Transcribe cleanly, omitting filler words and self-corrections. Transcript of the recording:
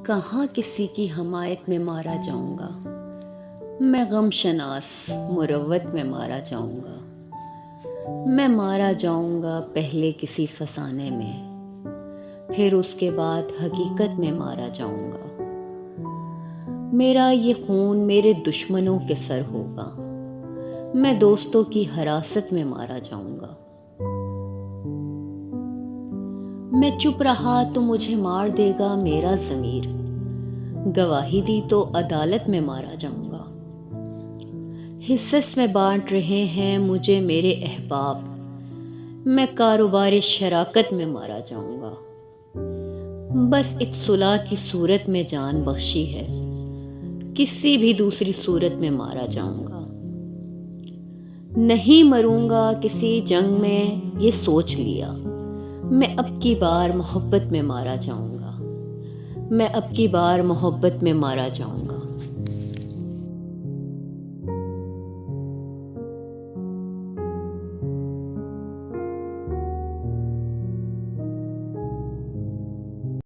कहाँ किसी की हमायत में मारा जाऊंगा। मैं गमशनास मुरव्वत में मारा जाऊंगा। मैं मारा जाऊंगा पहले किसी फसाने में, फिर उसके बाद हकीकत में मारा जाऊंगा। मेरा ये खून मेरे दुश्मनों के सर होगा। मैं दोस्तों की हिरासत में मारा जाऊंगा। मैं चुप रहा तो मुझे मार देगा मेरा ज़मीर। गवाही दी तो अदालत में मारा जाऊंगा। हिस्स में बांट रहे हैं मुझे मेरे अहबाब। मैं कारोबार शराकत में मारा जाऊंगा। बस एक सुलह की सूरत में जान बख्शी है, किसी भी दूसरी सूरत में मारा जाऊंगा। नहीं मरूंगा किसी जंग में, ये सोच लिया। मैं अब की बार मोहब्बत में मारा जाऊंगा। मैं अब की बार मोहब्बत में मारा जाऊंगा।